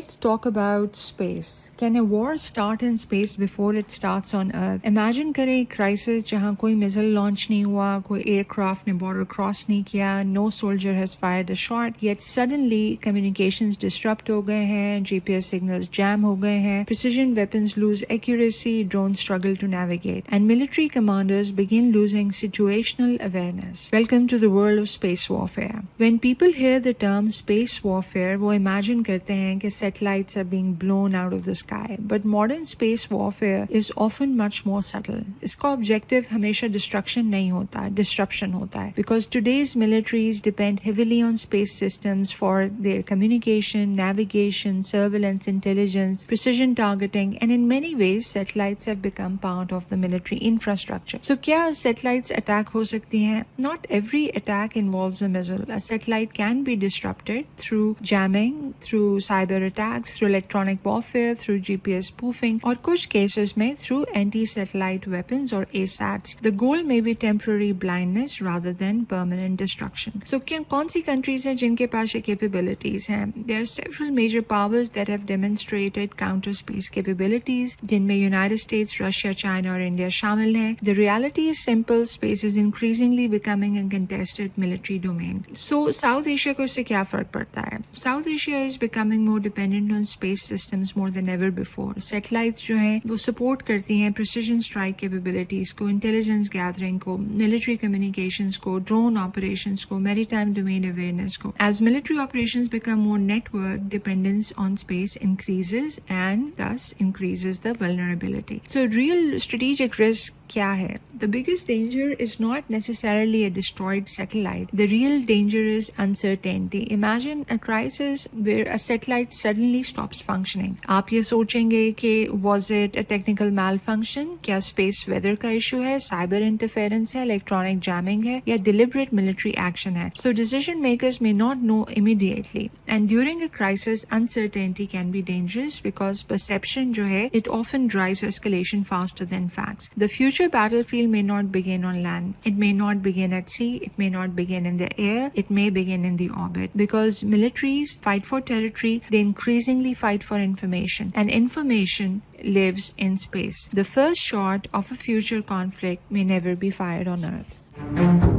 let's talk about space. Can a war start in space before it starts on Earth? Imagine करें एक crisis जहाँ कोई missile launch नहीं हुआ, कोई aircraft ने border cross नहीं किया, no soldier has fired a shot, yet suddenly communications disrupt हो गए हैं, GPS signals jam हो गए हैं, precision weapons lose accuracy, drones struggle to navigate, and military commanders begin losing situational awareness. Welcome to the world of space warfare. When people hear the term space warfare, वो imagine करते हैं कि satellites are being blown out of the sky. But modern space warfare is often much more subtle. इसका objective हमेशा destruction नहीं होता, disruption होता है. Because today's militaries depend heavily on space systems for their communication, navigation, surveillance, intelligence, precision targeting, and in many ways, satellites have become part of the military infrastructure. So क्या satellites attack हो सकती हैं? Not every attack involves a missile. A satellite can be disrupted through jamming, through cyber attacks, through electronic warfare, through GPS spoofing, और कुछ cases में through anti-satellite weapons or ASATs. The goal may be temporary blindness rather than permanent destruction. So कौन सी countries हैं जिनके पास ये capabilities हैं? There are several major powers that have demonstrated counter-space capabilities, जिनमें United States, Russia, China और India शामिल हैं. The reality is simple. Space is increasingly becoming a contested military domain. So South Asia को इससे क्या फर्क पड़ता है? South Asia is becoming more dependent on space systems more than ever before. Satellites जो हैं वो support करती हैं precision strike capabilities को, intelligence gathering को, military communications को, drone operations को, maritime domain awareness को. As military operations become more networked, dependence on space increases and thus increases the vulnerability. So real strategic risk क्या है? The biggest danger is not necessarily a destroyed satellite. The real danger is uncertainty. Imagine a crisis where a satellite suddenly stops functioning. आप ये सोचेंगे कि was it a technical malfunction? क्या space weather का issue है? Cyber interference है? Electronic jamming है? या deliberate military action है? So decision makers may not know immediately. And during a crisis, uncertainty can be dangerous because perception जो है, it often drives escalation faster than facts. The future battlefield may not begin on land. It may not begin at sea. It may not begin in the air. It may begin in the orbit. Because militaries fight for territory, they increasingly fight for information. And information lives in space. The first shot of a future conflict may never be fired on Earth.